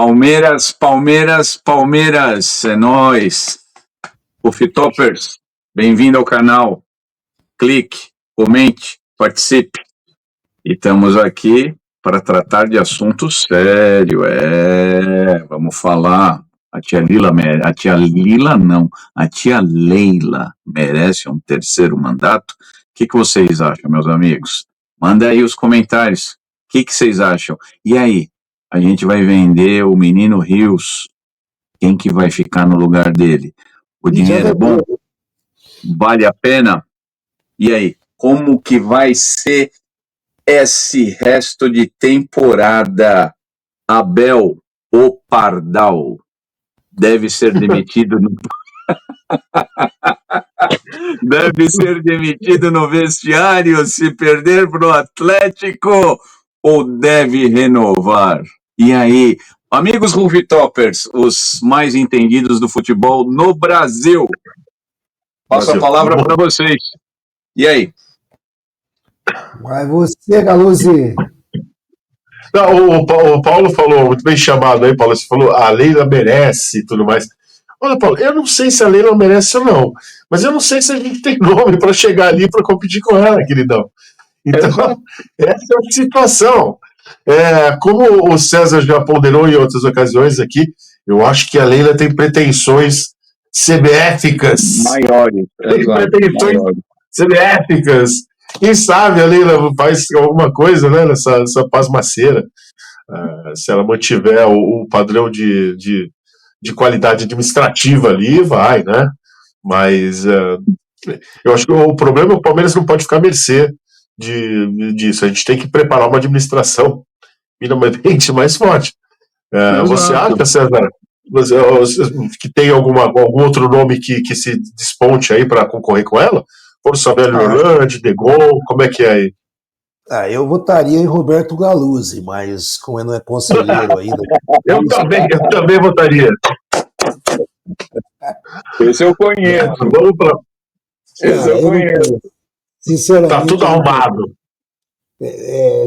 Palmeiras, Palmeiras, Palmeiras, é nóis. Ufitoppers, bem-vindo ao canal. Clique, comente, participe. E estamos aqui para tratar de assunto sério. Vamos falar. A tia Leila merece um terceiro mandato. O que vocês acham, meus amigos? Manda aí os comentários. O que vocês acham? E aí? A gente vai vender o menino Rios. Quem que vai ficar no lugar dele? O dinheiro é bom? Vale a pena? E aí? Como que vai ser esse resto de temporada? Abel, o Pardal, deve ser demitido deve ser demitido no vestiário se perder pro Atlético ou deve renovar? E aí, amigos Ufitoppers, os mais entendidos do futebol no Brasil, passo a palavra para vocês. E aí? Vai você, Galuzzi. Não, o Paulo falou, muito bem chamado aí, Paulo, você falou, a Leila merece e tudo mais. Olha, Paulo, eu não sei se a Leila merece ou não, mas eu não sei se a gente tem nome para chegar ali para competir com ela, queridão. Então, essa é a situação. Como o César já ponderou em outras ocasiões aqui, eu acho que a Leila tem pretensões CBFicas. Maiores. Tem pretensões CBFicas. Quem sabe a Leila faz alguma coisa, né, nessa pasmaceira. Se ela mantiver o padrão de qualidade administrativa ali, vai, né? Mas eu acho que o problema é que o Palmeiras não pode ficar à mercê disso. A gente tem que preparar uma administração minimamente mais forte. Você acha, César, que tem algum outro nome que se desponte aí para concorrer com ela? Força Velho Orlando, De Gaulle, como é que é aí? Eu votaria em Roberto Galuzzi, mas como ele não é conselheiro ainda... eu também votaria. Esse eu conheço. Vamos para... Esse eu conheço. Sinceramente... Tá tudo arrumado.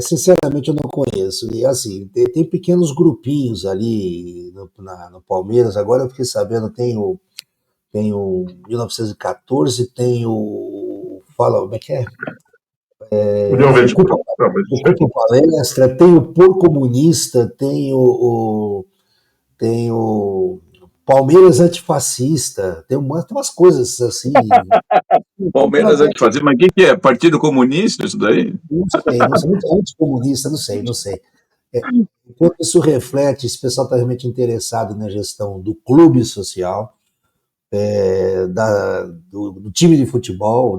Sinceramente, eu não conheço. E assim, tem pequenos grupinhos ali no Palmeiras. Agora eu fiquei sabendo, tem o 1914, tem o... Fala, como é que é? O Palestra, tem o Por Comunista, tem o Palmeiras Antifascista, tem umas coisas assim. Palmeiras Antifascista, mas o que é? Partido Comunista isso daí? Não sei, anticomunista, não sei. Enquanto isso reflete, esse pessoal está realmente interessado na gestão do clube social, do time de futebol,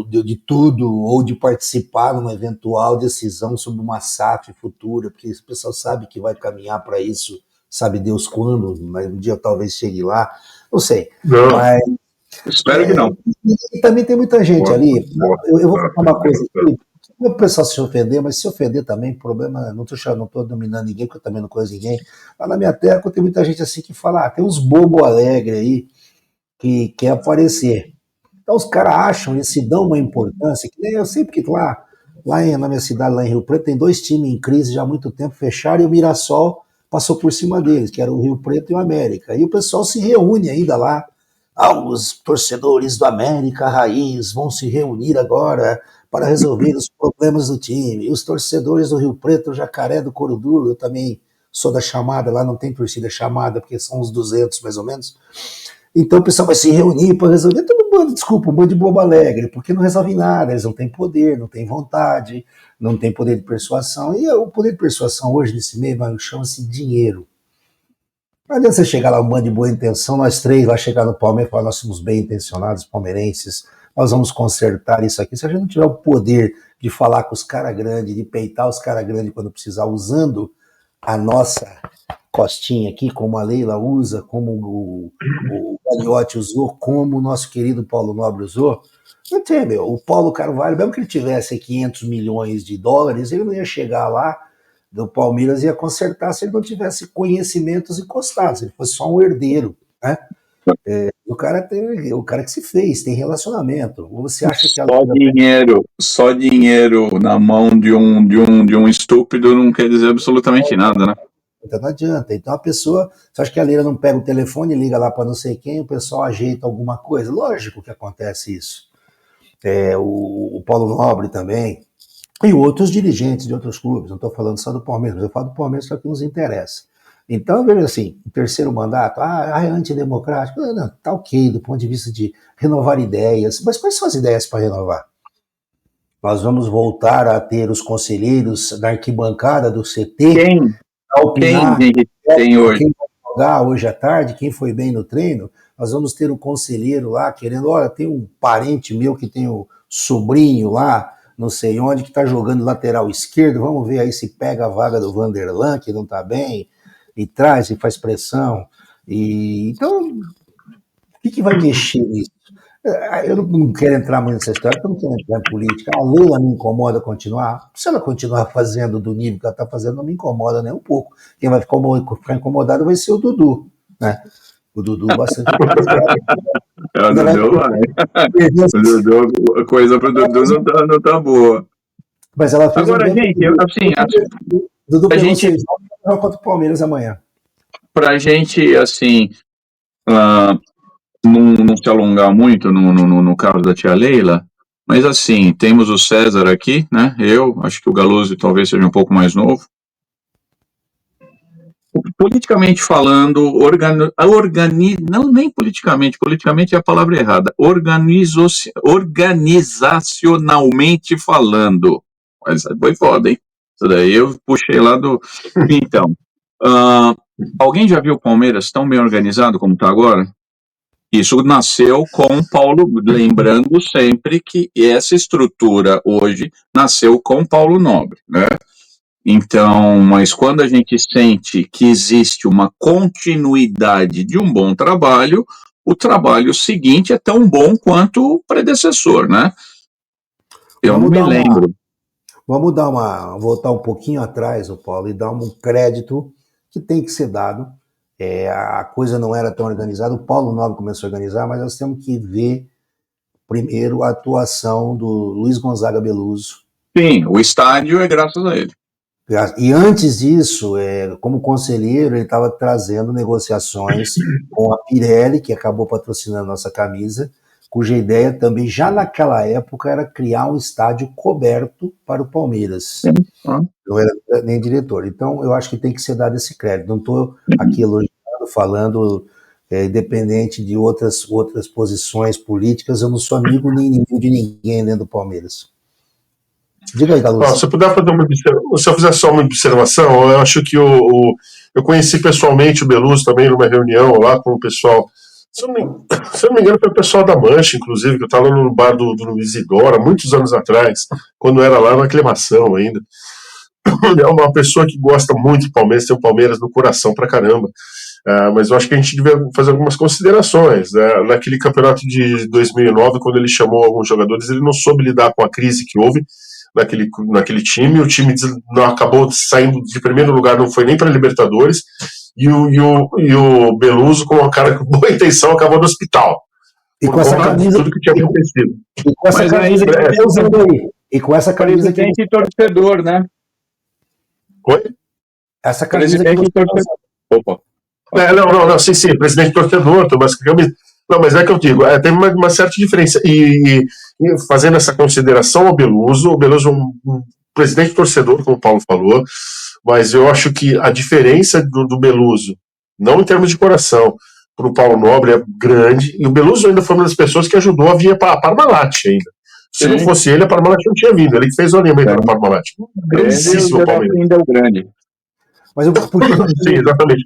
de tudo, ou de participar numa eventual decisão sobre uma SAF futura, porque esse pessoal sabe que vai caminhar para isso, sabe Deus quando, mas um dia talvez chegue lá, não sei. Não. Mas, espero que não. E também tem muita gente ali. Eu vou falar uma coisa aqui. Não é o pessoal se ofender, mas se ofender também, problema, não estou dominando ninguém, porque eu também não conheço ninguém. Lá na minha terra tem muita gente assim que fala, tem uns bobo alegre aí que quer aparecer. Então os caras acham e se dão uma importância, que nem eu sei porque na minha cidade, lá em Rio Preto, tem 2 times em crise já há muito tempo, fecharam, e o Mirassol passou por cima deles, que era o Rio Preto e o América. E o pessoal se reúne ainda lá. Os torcedores do América Raiz vão se reunir agora para resolver os problemas do time. E os torcedores do Rio Preto, Jacaré do Couro Duro, eu também sou da chamada, lá não tem torcida chamada, porque são uns 200 mais ou menos. Então o pessoal vai se reunir para resolver todo um bando de bobo alegre, porque não resolve nada, eles não têm poder, não têm vontade, não têm poder de persuasão. E o poder de persuasão hoje nesse meio chama-se dinheiro. Não adianta você chegar lá, um bando de boa intenção, nós 3 lá chegar no Palmeiras e falar, nós somos bem intencionados, palmeirenses, nós vamos consertar isso aqui. Se a gente não tiver o poder de falar com os caras grandes, de peitar os caras grandes quando precisar, usando a nossa costinha aqui, como a Leila usa, como o Gagliotti usou, como o nosso querido Paulo Nobre usou, não tem, o Paulo Carvalho, mesmo que ele tivesse 500 milhões de dólares, ele não ia chegar lá do Palmeiras, ia consertar se ele não tivesse conhecimentos encostados, se ele fosse só um herdeiro, né? O cara que se fez, tem relacionamento. Ou você acha que só dinheiro na mão de um estúpido não quer dizer absolutamente nada, né? Não adianta. Então a pessoa, você acha que a Leila não pega o telefone, liga lá para não sei quem, o pessoal ajeita alguma coisa? Lógico que acontece isso. O Paulo Nobre também, e outros dirigentes de outros clubes, não estou falando só do Palmeiras, mas eu falo do Palmeiras que é o que nos interessa. Então, veja assim, o terceiro mandato, é antidemocrático, não, tá ok do ponto de vista de renovar ideias, mas quais são as ideias para renovar? Nós vamos voltar a ter os conselheiros da arquibancada do CT, Quem tem hoje? Quem vai jogar hoje à tarde, quem foi bem no treino, nós vamos ter um conselheiro lá querendo, olha, tem um parente meu que tem um sobrinho lá, não sei onde, que está jogando lateral esquerdo, vamos ver aí se pega a vaga do Vanderlan, que não está bem, e traz e faz pressão. Então, o que vai mexer nisso? Eu não quero entrar muito nessa história, porque eu não quero entrar em política. A Lula me incomoda continuar. Se ela continuar fazendo do nível que ela está fazendo, não me incomoda nem um pouco. Quem vai ficar incomodado vai ser o Dudu, né? O Dudu bastante. O Dudu, a coisa para o Dudu não tá boa. Mas ela fez agora, gente, Dudu pegou gente... 6 jogos contra o Palmeiras amanhã. Pra gente, assim, não se alongar muito no caso da tia Leila, mas assim, temos o César aqui, né? Eu acho que o Galuzzi talvez seja um pouco mais novo. Politicamente falando, não nem politicamente é a palavra errada, organizacionalmente falando. Mas foi foda, hein? Isso daí eu puxei lá do... Então, alguém já viu o Palmeiras tão bem organizado como está agora? Isso nasceu com Paulo, lembrando sempre que essa estrutura hoje nasceu com Paulo Nobre, né? Então, mas quando a gente sente que existe uma continuidade de um bom trabalho, o trabalho seguinte é tão bom quanto o predecessor, né? Eu não me lembro. Vamos voltar um pouquinho atrás, Paulo, e dar um crédito que tem que ser dado. A coisa não era tão organizada, o Paulo Nobre começou a organizar, mas nós temos que ver primeiro a atuação do Luiz Gonzaga Beluso. Sim, o estádio é graças a ele. E antes disso, como conselheiro, ele estava trazendo negociações com a Pirelli, que acabou patrocinando nossa camisa, cuja ideia também, já naquela época, era criar um estádio coberto para o Palmeiras. Não era nem diretor. Então, eu acho que tem que ser dado esse crédito. Não estou aqui elogiando, falando, independente de outras posições políticas, eu não sou amigo nem inimigo de ninguém dentro do Palmeiras. Diga aí, Galuzzi. Se eu fizer só uma observação, eu acho que eu conheci pessoalmente o Beluso também numa reunião lá com o pessoal. Se eu não me engano, foi o pessoal da Mancha, inclusive, que eu estava no bar do Luiz Igor, há muitos anos atrás, quando era lá na Aclimação ainda. É uma pessoa que gosta muito de Palmeiras, tem o Palmeiras no coração pra caramba. Mas eu acho que a gente devia fazer algumas considerações. Naquele campeonato de 2009, quando ele chamou alguns jogadores, ele não soube lidar com a crise que houve naquele time. O time acabou saindo de primeiro lugar, não foi nem para Libertadores. E o Beluso, com uma cara com boa intenção, acabou no hospital. E com essa camisa, tudo que tinha acontecido. E com essa camisa que tá usando aí. E com essa camisa que presidente torcedor, né? Oi? Essa camisa presidente torcedor. Opa. Não, sim, presidente torcedor, Tomás camisa. Não, mas é que eu digo, tem uma certa diferença. E fazendo essa consideração ao Beluso, o Beluso é um presidente torcedor, como o Paulo falou, mas eu acho que a diferença do Beluso, não em termos de coração, para o Paulo Nobre é grande, e o Beluso ainda foi uma das pessoas que ajudou a vir para a Parmalat ainda. Se não fosse ele, a Parmalat não tinha vindo, ele que fez o alinhamento da Parmalat. Grandíssimo Palmeiras. Ainda é o grande. Mas sim, exatamente.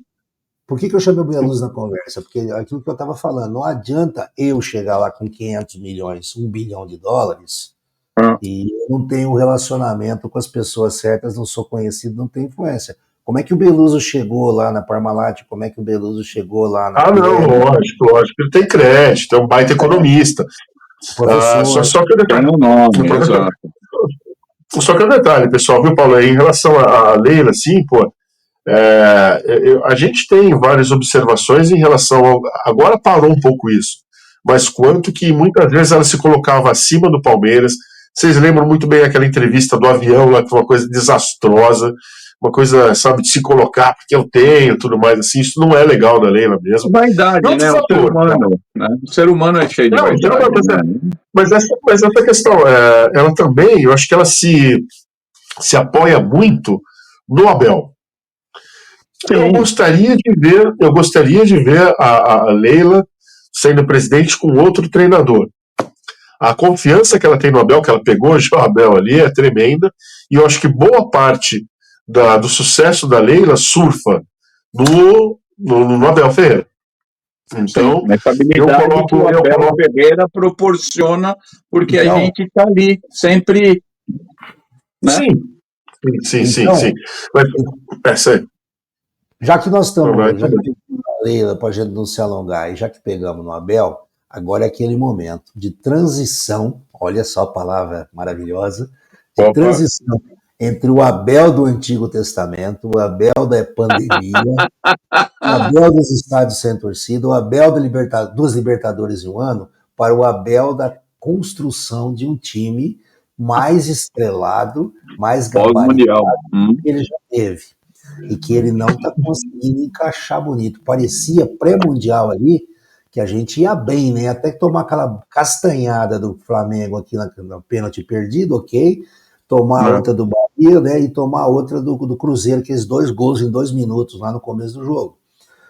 Por que eu chamei o Beluso na conversa? Porque aquilo que eu estava falando, não adianta eu chegar lá com 500 milhões, $1 bilhão, e eu não tenho um relacionamento com as pessoas certas, não sou conhecido, não tenho influência. Como é que o Beluso chegou lá na Parmalat? Como é que o Beluso chegou lá na... lógico, ele tem crédito, é um baita economista. Só que o detalhe... Só que o detalhe, pessoal, viu, Paulo, em relação a Leila, assim, a gente tem várias observações em relação agora parou um pouco isso, mas quanto que muitas vezes ela se colocava acima do Palmeiras. Vocês lembram muito bem aquela entrevista do avião lá, que foi uma coisa desastrosa, uma coisa, sabe, de se colocar porque eu tenho, tudo mais assim, isso não é legal da Leila mesmo. Vaidade, né? O ser humano, né? O ser humano é cheio de vaidade. Mas essa questão, ela também, eu acho que ela se apoia muito no Abel. Eu gostaria de ver a Leila sendo presidente com outro treinador. A confiança que ela tem no Abel, que ela pegou já o Abel ali, é tremenda, e eu acho que boa parte do sucesso da Leila surfa no Abel Ferreira. Então, sim, essa habilidade que o Abel Ferreira proporciona, porque a gente está ali sempre. Né? Sim. Mas, essa aí. Já que nós estamos, já que pegamos a Leila, para a gente não se alongar, e já que pegamos no Abel, agora é aquele momento de transição, olha só a palavra maravilhosa, de transição entre o Abel do Antigo Testamento, o Abel da pandemia, o Abel dos estádios sem torcida, o Abel dos Libertadores em um ano, para o Abel da construção de um time mais estrelado, mais gabaritado que ele já teve. E que ele não está conseguindo encaixar bonito. Parecia pré-mundial ali que a gente ia bem, né? Até que tomar aquela castanhada do Flamengo aqui no pênalti perdido, ok. Tomar outra do Bahia, né? E tomar outra do Cruzeiro, aqueles 2 gols em 2 minutos lá no começo do jogo.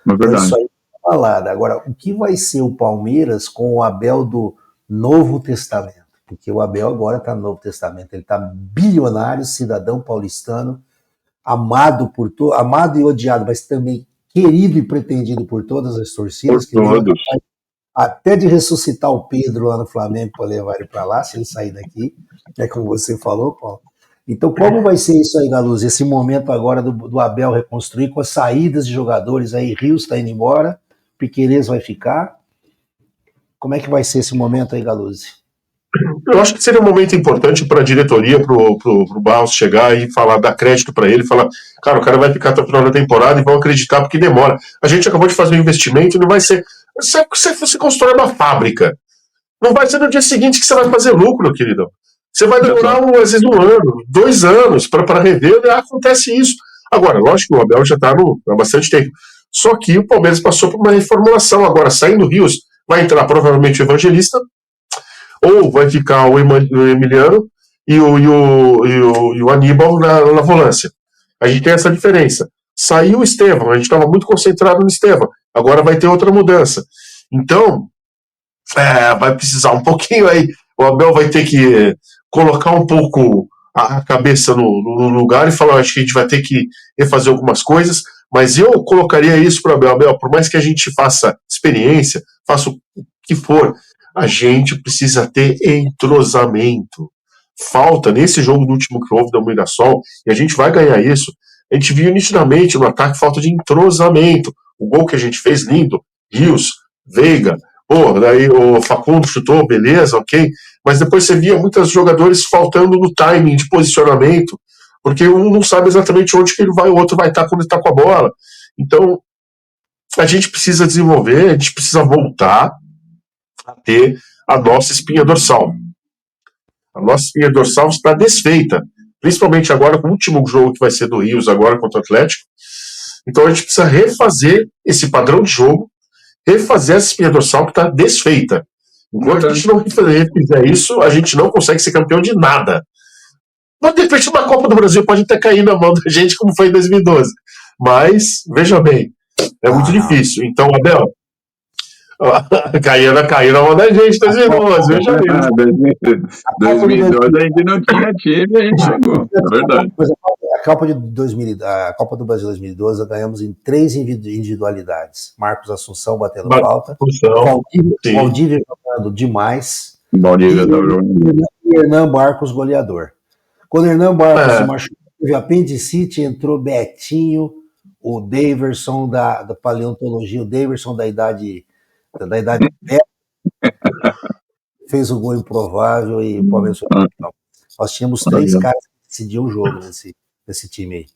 Então, isso aí é falado. Agora, o que vai ser o Palmeiras com o Abel do Novo Testamento? Porque o Abel agora está no Novo Testamento. Ele está bilionário, cidadão paulistano, amado e odiado, mas também querido e pretendido por todas as torcidas. Até de ressuscitar o Pedro lá no Flamengo para levar ele para lá, se ele sair daqui, como você falou, Paulo. Então, como vai ser isso aí, Galuz? Esse momento agora do Abel reconstruir, com as saídas de jogadores aí, Rios está indo embora, Piquerez vai ficar. Como é que vai ser esse momento aí, Galuz? Eu acho que seria um momento importante para a diretoria, pro Barros chegar e dar crédito para ele, falar, cara, o cara vai ficar até o final da temporada e vão acreditar porque demora. A gente acabou de fazer um investimento e não vai ser... Você constrói uma fábrica, não vai ser no dia seguinte que você vai fazer lucro, querido. Você vai demorar, às vezes, 1 ano, 2 anos para rever, e acontece isso. Agora, lógico que o Abel já está há bastante tempo. Só que o Palmeiras passou por uma reformulação. Agora, saindo o Rios, vai entrar provavelmente o Evangelista, ou vai ficar o Emiliano e o Aníbal na volância. A gente tem essa diferença. Saiu o Estevão, a gente estava muito concentrado no Estevão, agora vai ter outra mudança. Então, vai precisar um pouquinho aí, o Abel vai ter que colocar um pouco a cabeça no lugar e falar, acho que a gente vai ter que refazer algumas coisas, mas eu colocaria isso para o Abel, por mais que a gente faça experiência, faça o que for, a gente precisa ter entrosamento. Falta, nesse jogo do último que houve da Mirassol, e a gente vai ganhar isso, a gente viu nitidamente no ataque falta de entrosamento. O gol que a gente fez, lindo, Rios, Veiga, daí o Facundo chutou, beleza, ok, mas depois você via muitos jogadores faltando no timing de posicionamento, porque um não sabe exatamente onde que ele vai, o outro vai estar quando ele está com a bola. Então, a gente precisa desenvolver, a gente precisa voltar a ter a nossa espinha dorsal. A nossa espinha dorsal está desfeita, principalmente agora com o último jogo que vai ser do Rios, agora contra o Atlético. Então a gente precisa refazer esse padrão de jogo, refazer essa espinha dorsal que está desfeita. Enquanto a gente não fizer isso, a gente não consegue ser campeão de nada. De repente, uma Copa do Brasil pode até cair na mão da gente, como foi em 2012. Mas, veja bem, é muito difícil. Então, Abel, caiu na mão da gente, 2012, veja bem. 2012 a gente não tinha time, a gente chegou, é verdade. A Copa do Brasil 2012 nós ganhamos em 3 individualidades. Marcos Assunção batendo falta, Valdívia jogando demais, e Hernan Barcos goleador. Quando Hernan Barcos se machucou, teve apendicite, entrou Betinho, o Daverson da paleontologia, o Daverson da idade média, fez o gol improvável e o Palmeiras foi campeão. Nós tínhamos 3 caras que decidiam o jogo nesse time aí.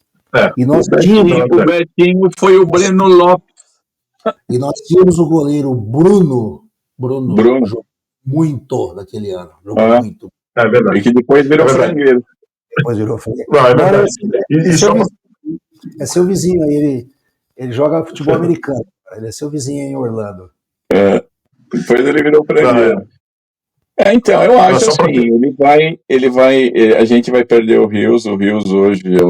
E nós o Betinho foi o Breno Lopes. E nós tínhamos o goleiro Bruno. Jogou muito naquele ano. Jogou muito. É verdade. E que depois virou frangueiro. Depois virou frangueiro. É seu vizinho aí, ele joga futebol americano. Ele é seu vizinho aí em Orlando. Depois ele virou prendeiro. Então, eu acho assim, a gente vai perder o Rios hoje é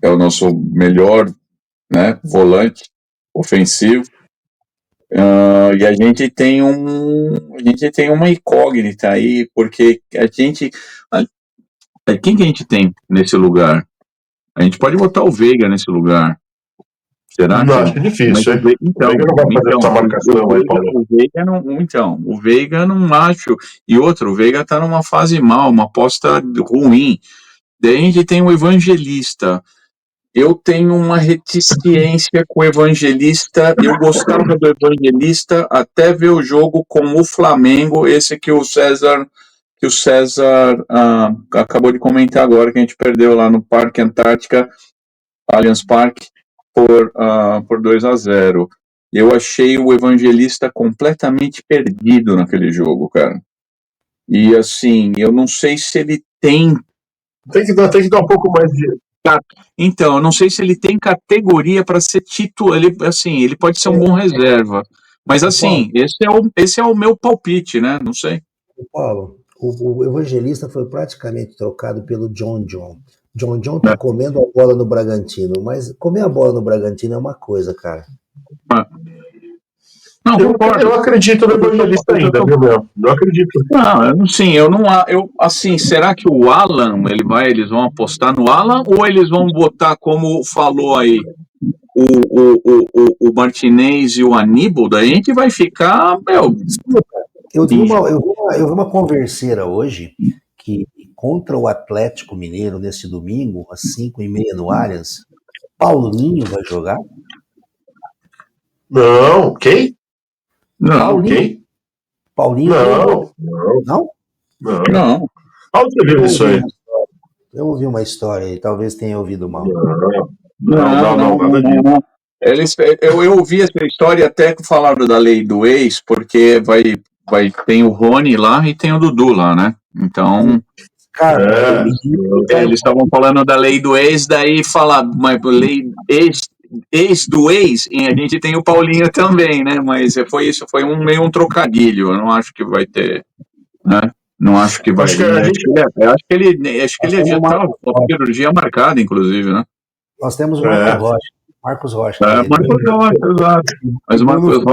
o nosso melhor, né, volante ofensivo. E a gente tem uma incógnita aí, porque quem que a gente tem nesse lugar? A gente pode botar o Veiga nesse lugar. Será? Não, acho difícil, hein? Então, o Veiga não vai fazer essa marcação aí, Paulo. O Veiga não acho. E outro, o Veiga tá numa fase mal, uma aposta ruim. Daí a gente tem o Evangelista. Eu tenho uma reticência com o Evangelista. Eu gostava do Evangelista até ver o jogo com o Flamengo, esse que o César acabou de comentar agora, que a gente perdeu lá no Parque Antártica, Allianz Parque, por 2-0. Eu achei o Evangelista completamente perdido naquele jogo, cara. E assim, eu não sei se ele tem que dar um pouco mais de... Então, eu não sei se ele tem categoria para ser titular. Ele pode ser um bom reserva. Mas assim, esse é o meu palpite, né? Não sei. Paulo, o Evangelista foi praticamente trocado pelo John John. John John tá comendo a bola no Bragantino, mas comer a bola no Bragantino é uma coisa, cara. Não, eu acredito no Evangelista ainda, viu, meu? Eu acredito. Será que o Alan, eles vão apostar no Alan ou eles vão botar, como falou aí, o Martinez e o Aníbal? Daí a gente vai ficar, Eu vi uma converseira hoje que contra o Atlético Mineiro nesse domingo, às 5h30 no Allianz, Paulinho vai jogar? Não, quem? Não, Paulinho. Quem? Paulinho. Não. Onde você viu isso aí? Eu ouvi uma história aí, talvez tenha ouvido mal. Não, nada disso. Eu ouvi essa história até que falaram da lei do ex, porque tem o Rony lá e tem o Dudu lá, né? Então, Cara, eles estavam falando da lei do ex, daí fala, mas lei ex do ex, e a gente tem o Paulinho também, né? Mas foi meio um trocadilho. Eu não acho que vai ter, né? Não acho que vai. Acho que ele já tá com a cirurgia marcada, inclusive, né? Nós temos o Marcos Rocha. Marcos Rocha, exato. Mas o Marcos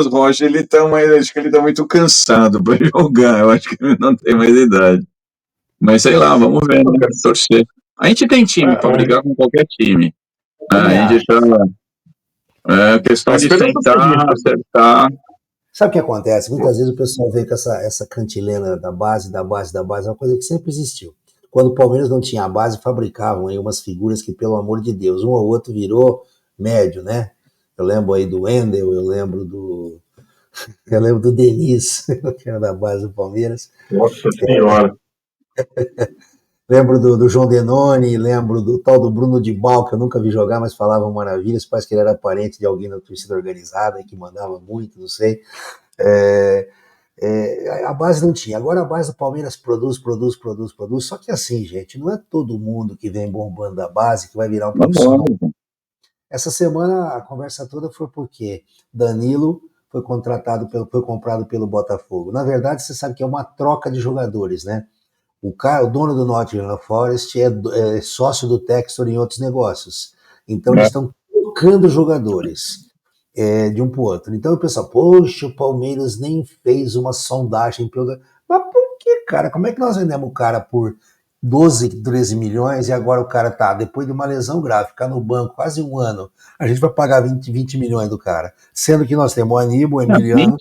Rocha, ele tá acho que ele tá muito cansado para jogar. Eu acho que ele não tem mais idade. Mas sei lá, vamos ver, né? Torcer. A gente tem time para brigar com qualquer time. A gente tá. É questão de sentar, acertar. Sabe o que acontece? Muitas vezes o pessoal vê com essa cantilena da base, é uma coisa que sempre existiu. Quando o Palmeiras não tinha a base, fabricavam aí umas figuras que, pelo amor de Deus, um ou outro virou médio, né? Eu lembro aí do Wendel, eu lembro do Denis, que era da base do Palmeiras. Nossa Senhora! Lembro do João Denoni, lembro do tal do Bruno de Bal, que eu nunca vi jogar, mas falavam maravilhas, parece que ele era parente de alguém da torcida organizada, que mandava muito, não sei. A base não tinha. Agora a base do Palmeiras produz. Só que assim, gente, não é todo mundo que vem bombando da base que vai virar um profissional. Essa semana a conversa toda foi porque Danilo foi comprado pelo Botafogo. Na verdade, você sabe que é uma troca de jogadores, né? O dono do Nottingham Forest é sócio do Textor em outros negócios. Então eles estão trocando jogadores de um para o outro. Então o pessoal, poxa, o Palmeiras nem fez uma sondagem. Mas por que, cara? Como é que nós vendemos o cara por 12, 13 milhões e agora o cara tá, depois de uma lesão grave, ficar no banco quase um ano, a gente vai pagar 20 milhões do cara, sendo que nós temos o Aníbal, o Emiliano...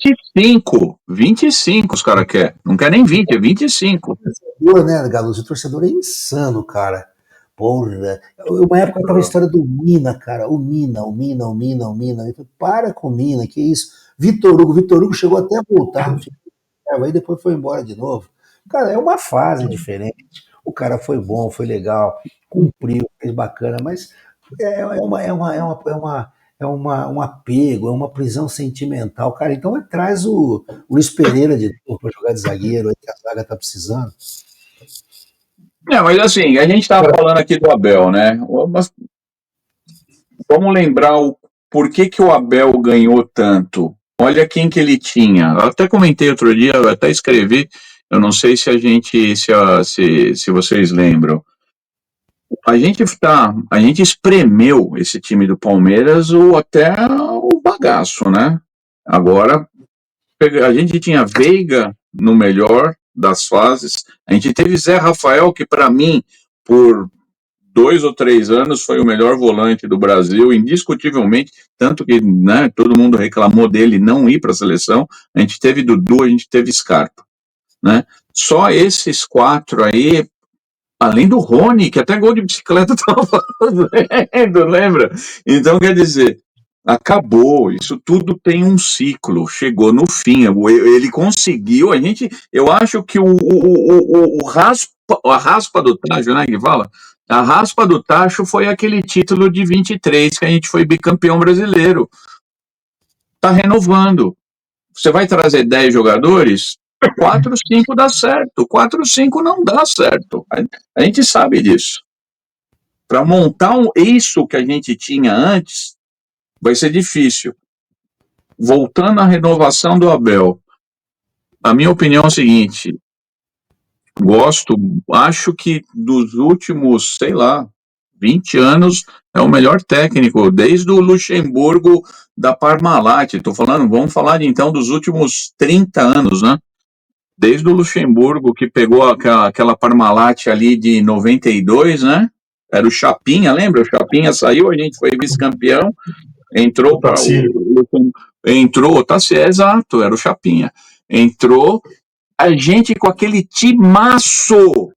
25 os caras querem, não quer nem 20, é 25. O torcedor, né, Galuzzi? O torcedor é insano, cara. Porra, uma época tava a história do Mina, cara, o Mina. Eu falei, para com o Mina, que isso? Vitor Hugo chegou até a voltar, aí depois foi embora de novo. Cara, é uma fase diferente. O cara foi bom, foi legal, cumpriu, fez bacana, mas um apego, é uma prisão sentimental, cara. Então traz o Luiz Pereira de novo para jogar de zagueiro, aí que a zaga tá precisando. Mas assim, a gente estava falando aqui do Abel, né? Mas vamos lembrar por que o Abel ganhou tanto. Olha quem que ele tinha. Eu até comentei outro dia, eu até escrevi, eu não sei se se vocês lembram. A gente espremeu esse time do Palmeiras até o bagaço, né? Agora, a gente tinha Veiga no melhor das fases, a gente teve Zé Rafael, que para mim, por 2 ou 3 anos, foi o melhor volante do Brasil, indiscutivelmente, tanto que, né, todo mundo reclamou dele não ir para a seleção. A gente teve Dudu, a gente teve Scarpa, né? Só esses 4 aí, além do Rony, que até gol de bicicleta estava fazendo, lembra? Então, quer dizer, acabou, isso tudo tem um ciclo, chegou no fim, ele conseguiu, eu acho que a raspa do tacho, né, que fala? A raspa do tacho foi aquele título de 23 que a gente foi bicampeão brasileiro. Tá renovando. Você vai trazer 10 jogadores, 4, 5 dá certo, 4, 5 não dá certo. A gente sabe disso. Para montar isso que a gente tinha antes, vai ser difícil. Voltando à renovação do Abel, a minha opinião é o seguinte: acho que dos últimos, sei lá, 20 anos é o melhor técnico, desde o Luxemburgo da Parmalat. Vamos falar então dos últimos 30 anos, né? Desde o Luxemburgo, que pegou aquela Parmalat ali de 92, né? Era o Chapinha, lembra? O Chapinha saiu, a gente foi vice-campeão, entrou para entrou, exato, era o Chapinha. Entrou, a gente com aquele timaço,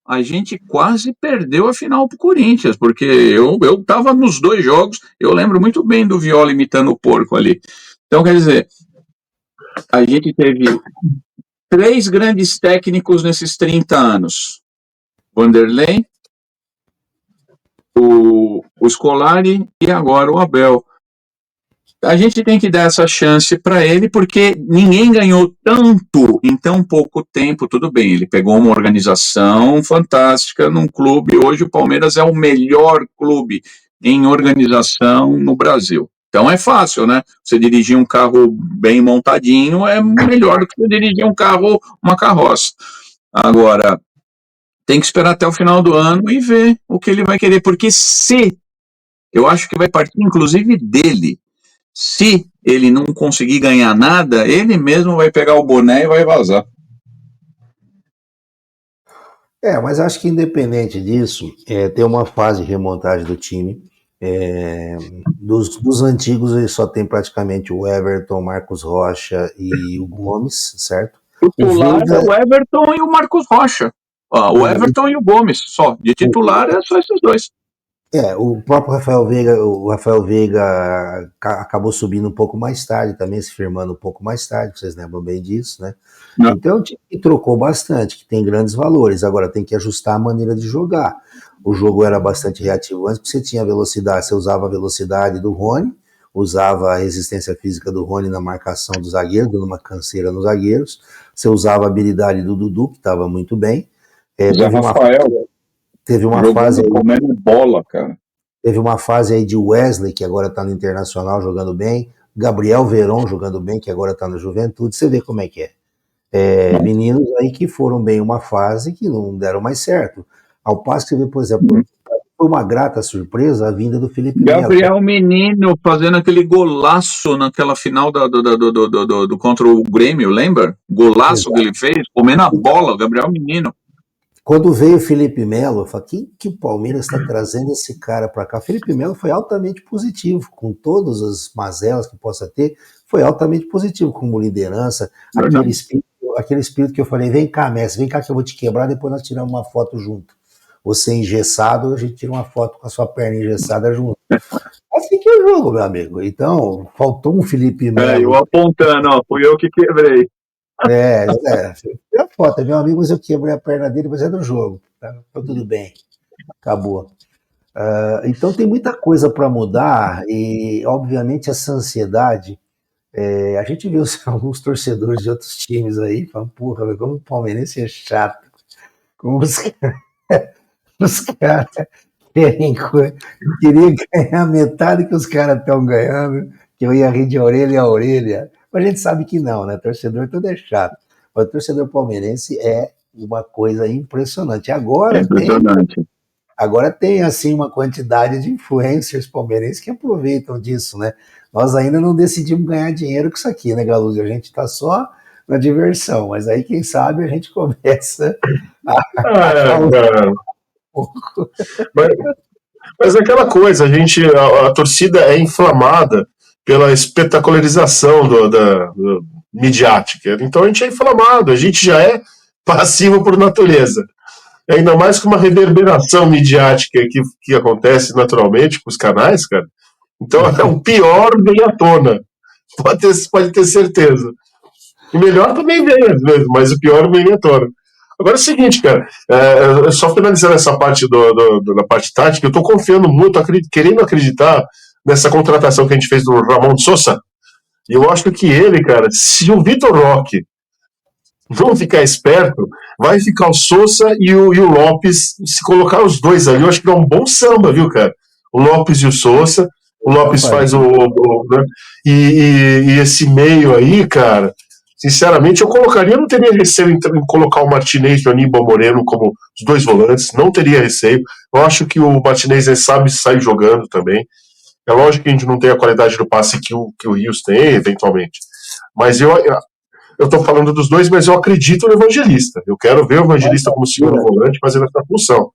a gente quase perdeu a final pro Corinthians, porque eu tava nos 2 jogos, eu lembro muito bem do Viola imitando o porco ali. Então, quer dizer, a gente teve 3 grandes técnicos nesses 30 anos. Vanderlei, o Scolari e agora o Abel. A gente tem que dar essa chance para ele, porque ninguém ganhou tanto em tão pouco tempo. Tudo bem, ele pegou uma organização fantástica num clube. Hoje o Palmeiras é o melhor clube em organização no Brasil. Então é fácil, né? Você dirigir um carro bem montadinho é melhor do que você dirigir uma carroça. Agora, tem que esperar até o final do ano e ver o que ele vai querer, porque eu acho que vai partir inclusive dele. Se ele não conseguir ganhar nada, ele mesmo vai pegar o boné e vai vazar. Mas acho que independente disso, tem uma fase de remontagem do time. Dos antigos, ele só tem praticamente o Everton, Marcos Rocha e o Gomes, certo? O titular é o Everton e o Marcos Rocha. O Everton e o Gomes, só. De titular é só esses 2. O próprio Rafael Veiga acabou subindo um pouco mais tarde, também se firmando um pouco mais tarde, vocês lembram bem disso, né? Não. Então o time trocou bastante, que tem grandes valores, agora tem que ajustar a maneira de jogar. O jogo era bastante reativo antes, porque você tinha velocidade, você usava a velocidade do Rony, usava a resistência física do Rony na marcação dos zagueiros, dando uma canseira nos zagueiros, você usava a habilidade do Dudu, que estava muito bem. Teve uma fase comendo bola, cara. Teve uma fase aí de Wesley, que agora tá no Internacional jogando bem, Gabriel Veron jogando bem, que agora tá no Juventude, você vê como é que é. Meninos aí que foram bem uma fase que não deram mais certo. Ao passo que você vê, por exemplo, foi uma grata surpresa a vinda do Felipe Melo. Gabriel Menino fazendo aquele golaço naquela final do contra o Grêmio, lembra? Golaço. Exato. Que ele fez, comendo a bola, Gabriel Menino. Quando veio o Felipe Melo, eu falei, quem que o Palmeiras está trazendo esse cara para cá? O Felipe Melo foi altamente positivo, com todas as mazelas que possa ter, foi altamente positivo como liderança, aquele espírito que eu falei, vem cá, Messi, vem cá que eu vou te quebrar, depois nós tiramos uma foto junto. Você engessado, a gente tira uma foto com a sua perna engessada junto. Assim que é o jogo, meu amigo. Então, faltou um Felipe Melo. Eu apontando, fui eu que quebrei. É a foto, meu amigo, mas eu quebrei a perna dele, mas é do jogo, tá tudo bem, acabou. Então tem muita coisa para mudar e, obviamente, essa ansiedade, a gente viu alguns torcedores de outros times aí, falando, porra, como o palmeirense é chato, como os Os caras queriam ganhar metade que os caras estão ganhando, que eu ia rir de orelha a orelha. Mas a gente sabe que não, né? Torcedor tudo é chato. Mas o torcedor palmeirense é uma coisa impressionante. É impressionante. Agora tem, assim, uma quantidade de influencers palmeirenses que aproveitam disso, né? Nós ainda não decidimos ganhar dinheiro com isso aqui, né, Galuzzi? A gente está só na diversão, mas aí, quem sabe, a gente começa Cara. Mas é aquela coisa, a torcida é inflamada pela espetacularização do midiática. Então a gente é inflamado, a gente já é passivo por natureza. Ainda mais com uma reverberação midiática que acontece naturalmente com os canais, cara. Então o pior vem à tona. Pode ter certeza. O melhor também vem, às vezes, mas o pior vem à tona. Agora é o seguinte, cara, só finalizando essa parte da parte tática, eu tô confiando muito, querendo acreditar nessa contratação que a gente fez do Ramon Sosa. E eu acho que ele, cara, se o Vitor Roque não ficar esperto, vai ficar o Sosa e o Lopes, se colocar os dois ali, eu acho que dá um bom samba, viu, cara? O Lopes e o Sosa, o Lopes faz né? E esse meio aí, cara, sinceramente, eu colocaria, não teria receio em colocar o Martinez e o Aníbal Moreno como os dois volantes, não teria receio. Eu acho que o Martinez sabe sair jogando também. É lógico que a gente não tem a qualidade do passe que o Rios tem, eventualmente. Mas eu tô falando dos dois, mas eu acredito no Evangelista. Eu quero ver o Evangelista como segundo volante fazendo essa função.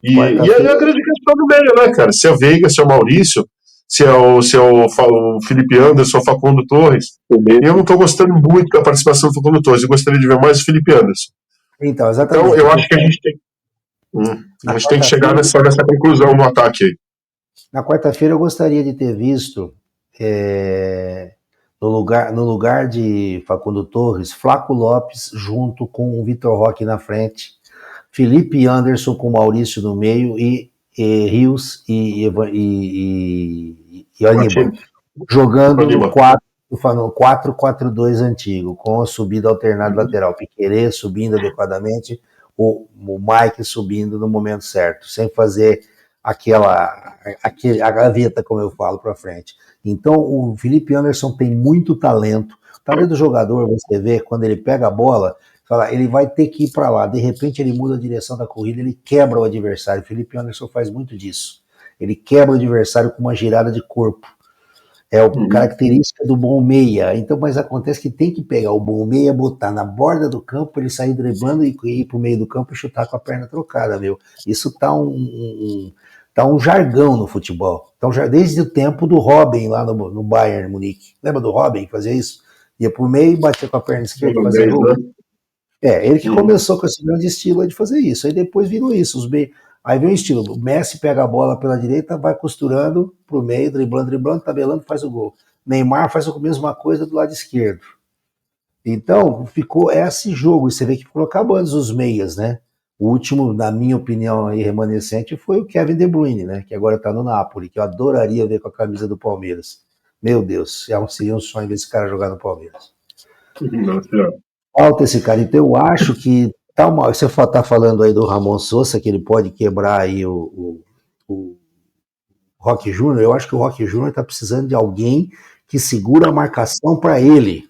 E aí eu acredito que está no meio, né, cara? Se é o Veiga, se é o Maurício, se é o Felipe Anderson, o Facundo Torres. Eu não estou gostando muito da participação do Facundo Torres. Eu gostaria de ver mais o Felipe Anderson. Então, exatamente. Então eu acho que a gente tem que chegar nessa conclusão no ataque aí. Na quarta-feira eu gostaria de ter visto no lugar de Facundo Torres, Flaco Lopes junto com o Vitor Roque na frente, Felipe Anderson com Maurício no meio e Rios e Aníbal, jogando no 4-4-2 antigo, com a subida alternada lateral, Piquerez subindo adequadamente, o Mike subindo no momento certo, sem fazer a gaveta, como eu falo, para frente. Então, o Felipe Anderson tem muito talento. O talento do jogador, você vê, quando ele pega a bola, fala, ele vai ter que ir para lá. De repente, ele muda a direção da corrida, ele quebra o adversário. O Felipe Anderson faz muito disso. Ele quebra o adversário com uma girada de corpo. É a característica do bom meia. Então, mas acontece que tem que pegar o bom meia, botar na borda do campo, ele sair driblando e ir para o meio do campo e chutar com a perna trocada, meu. Isso tá um jargão no futebol. Então, já desde o tempo do Robin lá no Bayern Munique. Lembra do Robin que fazia isso? Ia pro meio e batia com a perna esquerda e fazia gol. Ele que começou com esse grande estilo de fazer isso. Aí depois virou isso. Aí vem o estilo. O Messi pega a bola pela direita, vai costurando pro meio, driblando, tabelando, faz o gol. Neymar faz a mesma coisa do lado esquerdo. Então, ficou esse jogo. E você vê que foram acabando os meias, né? O último, na minha opinião, aí, remanescente foi o Kevin De Bruyne, né? Que agora tá no Napoli, que eu adoraria ver com a camisa do Palmeiras. Meu Deus, seria um sonho ver esse cara jogar no Palmeiras. Falta esse cara. Então eu acho que você tá falando aí do Ramon Sosa, que ele pode quebrar aí o Roque Júnior. Eu acho que o Roque Júnior tá precisando de alguém que segura a marcação para ele.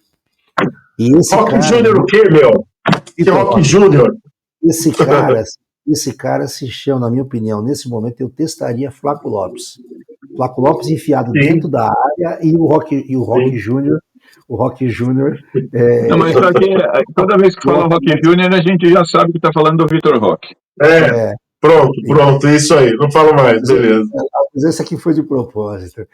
E esse Roque Júnior o quê, meu? Que Roque Júnior? Esse cara se chama, na minha opinião, nesse momento eu testaria Flaco Lopes. Flaco Lopes enfiado dentro da área e o Roque Júnior. O Roque Júnior. Não, mas aqui, toda vez que fala Roque Júnior, a gente já sabe que está falando do Vitor Roque. Pronto, isso aí, não falo mais, beleza. Mas esse aqui foi de propósito.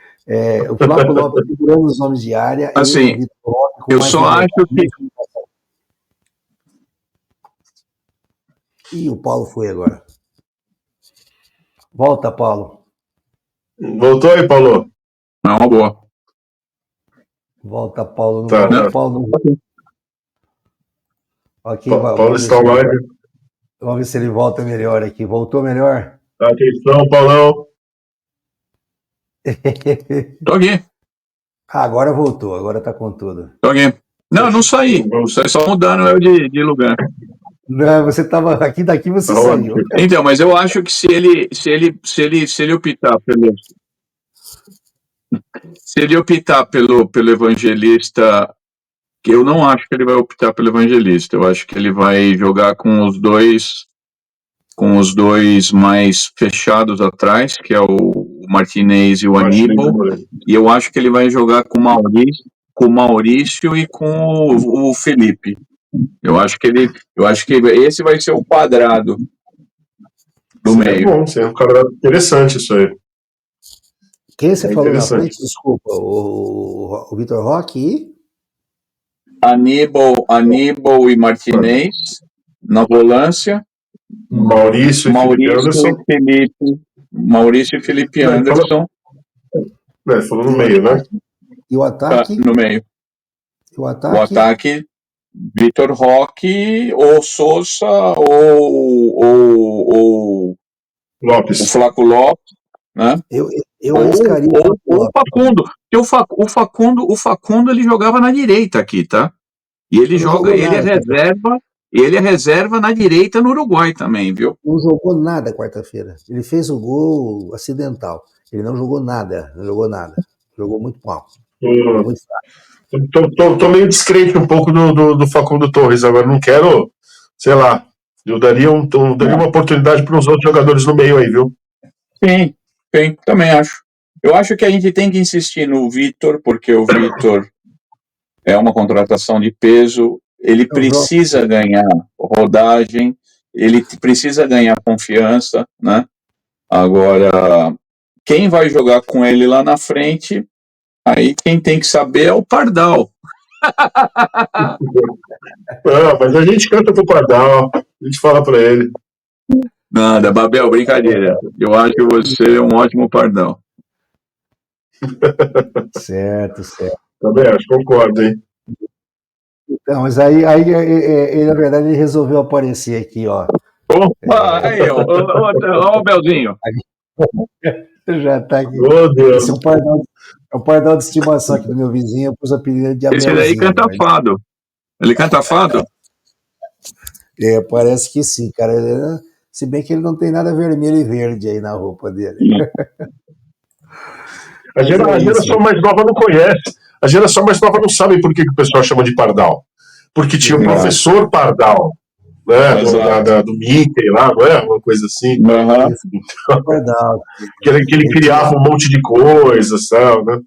O Flaco Lopes segurando os nomes de área. Assim, e o Vitor Roque com eu só acho que. Ih, o Paulo foi agora. Volta, Paulo. Voltou aí, Paulo? Não, boa. Volta, Paulo. Não tá, volta, Paulo. Okay, Paulo está online. Vamos ver se ele volta melhor aqui. Voltou melhor? Atenção, Paulão. Tô aqui. Agora voltou, agora tá com tudo. Tô aqui. Não saí. Só mudando eu de lugar. Não, você estava aqui, daqui você saiu. Então, mas eu acho que se ele optar pelo Evangelista, que eu não acho que ele vai optar pelo Evangelista, eu acho que ele vai jogar com os dois mais fechados atrás, que é o Martinez e o Aníbal, e eu acho que ele vai jogar com o Maurício e com o Felipe. Eu acho que esse vai ser o quadrado do meio. É bom, é um quadrado interessante isso aí. Quem você falou na frente? Desculpa, o Vitor Roque e? Aníbal e Martinez na volância. Maurício e Felipe Anderson. Falou no meio, né? E o ataque? No meio. O ataque, Vitor Roque, ou Sousa, ou Lopes. O Flaco Lopes, né? Eu arriscaria ou o Facundo. Porque o Facundo ele jogava na direita aqui, tá? E ele é reserva na direita no Uruguai também, viu? Não jogou nada quarta-feira. Ele fez o gol acidental. Ele não jogou nada. Jogou muito mal. Muito fraco. Tô meio descrente um pouco do Facundo Torres. Agora não quero, sei lá, eu daria uma oportunidade para uns outros jogadores no meio aí, viu? Sim, também acho. Eu acho que a gente tem que insistir no Vitor, porque o Vitor é uma contratação de peso, ele precisa ganhar rodagem, ele precisa ganhar confiança, né? Agora, quem vai jogar com ele lá na frente, aí quem tem que saber é o Pardal. Mas a gente canta pro Pardal, a gente fala pra ele. Nada, Babel, brincadeira. Eu acho que você é um ótimo Pardal. Certo. Também acho, concordo, hein? Então, mas aí na verdade, ele resolveu aparecer aqui, ó. Opa, aí, ó o Belzinho. Já tá aqui. Oh, Deus. Esse é um pardal de estimação aqui do meu vizinho, eu pus o apelido de Abelzinho. Esse daí canta fado. Ele canta fado? Parece que sim, cara. Se bem que ele não tem nada vermelho e verde aí na roupa dele. A geração mais nova não conhece. A geração mais nova não sabe por que o pessoal chama de Pardal. Porque tinha o professor Pardal, né? Do Mickey lá, não é? Uma coisa assim. Pardal. Que ele criava um monte de coisas, né?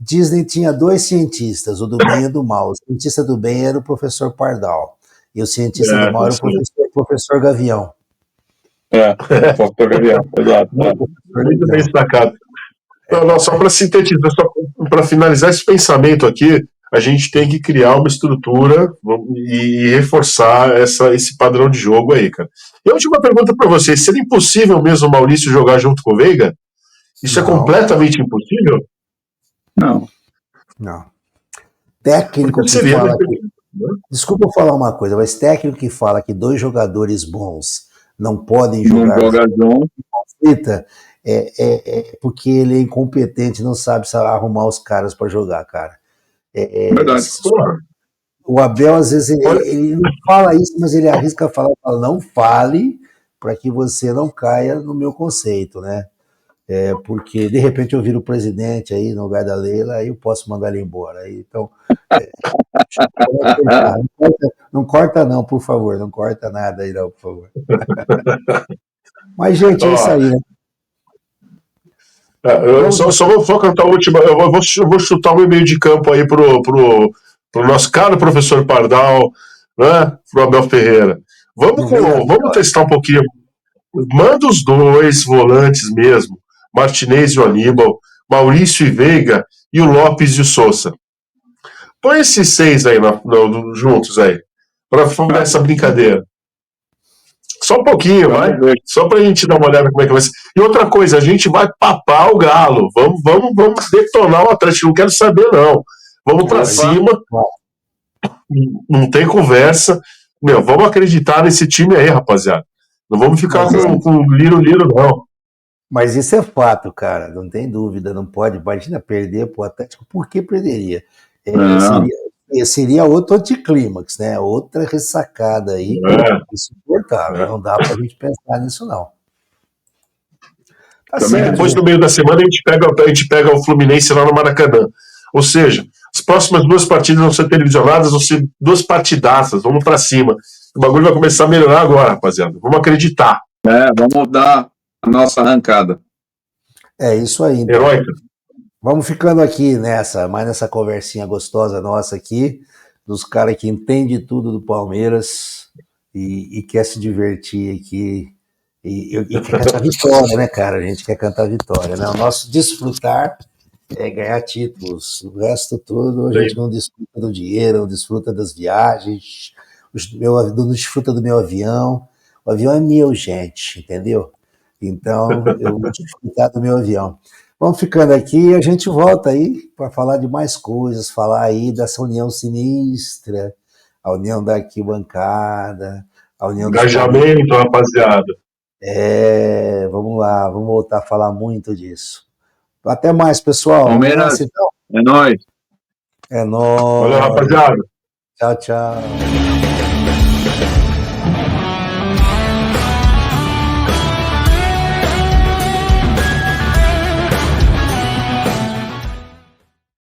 Disney tinha dois cientistas, o do bem e o do mal. O cientista do bem era o professor Pardal. E o cientista do mal era o professor Gavião. Professor Gavião, exato. Muito bem destacado. Não, só para sintetizar, para finalizar esse pensamento aqui, a gente tem que criar uma estrutura e reforçar esse padrão de jogo aí, cara. E a última pergunta para vocês: seria impossível mesmo o Maurício jogar junto com o Veiga? Isso não. É completamente impossível? Não. Técnico que fala desculpa eu falar uma coisa, mas técnico que fala que dois jogadores bons não podem jogar junto, é porque ele é incompetente, não sabe arrumar os caras para jogar, cara. Verdade. O Abel, às vezes, ele não fala isso, mas ele arrisca falar, não fale para que você não caia no meu conceito, né? Porque, de repente, eu viro o presidente aí no lugar da Leila, aí eu posso mandar ele embora. Aí, então, não corta não, por favor, não corta nada aí não, por favor. Mas, gente, é isso aí, né? Eu só vou cantar a última. Eu vou chutar um meio de campo aí pro nosso caro professor Pardal, né? Pro Abel Ferreira. Vamos testar um pouquinho. Manda os dois volantes mesmo, Martinez e o Aníbal, Maurício e Veiga, e o Lopes e o Sousa. Põe esses 6 aí juntos aí, para fazer essa brincadeira. Só um pouquinho, vai. Só pra gente dar uma olhada como é que vai ser. E outra coisa, a gente vai papar o Galo. Vamos detonar o Atlético. Não quero saber, não. Vamos pra cima. Não tem conversa. Vamos acreditar nesse time aí, rapaziada. Não vamos ficar com liro, não. Mas isso é fato, cara. Não tem dúvida. Não pode. Imagina perder pro Atlético. Por que perderia? seria outro anticlímax, né? Outra ressacada aí, insuportável. Não dá pra gente pensar nisso, não. Tá também certo, depois, no meio da semana, a gente pega o Fluminense lá no Maracanã. Ou seja, as próximas 2 partidas vão ser televisionadas, vão ser 2 partidaças, vamos pra cima. O bagulho vai começar a melhorar agora, rapaziada. Vamos acreditar. Vamos dar a nossa arrancada. É isso aí, então. Heróica. Vamos ficando aqui mais nessa conversinha gostosa nossa aqui, dos caras que entendem tudo do Palmeiras e quer se divertir aqui e quer cantar vitória, né, cara? A gente quer cantar vitória, né? O nosso desfrutar é ganhar títulos. O resto tudo a gente não desfruta do dinheiro, não desfruta das viagens, não desfruta do meu avião. O avião é meu, gente, entendeu? Então eu vou desfrutar do meu avião. Vamos ficando aqui e a gente volta aí para falar de mais coisas, falar aí dessa união sinistra, a união da arquibancada, a união do engajamento, rapaziada. Vamos lá, vamos voltar a falar muito disso. Até mais, pessoal. Palmeiras, então. É nóis. É nóis. Valeu, rapaziada. Tchau, tchau.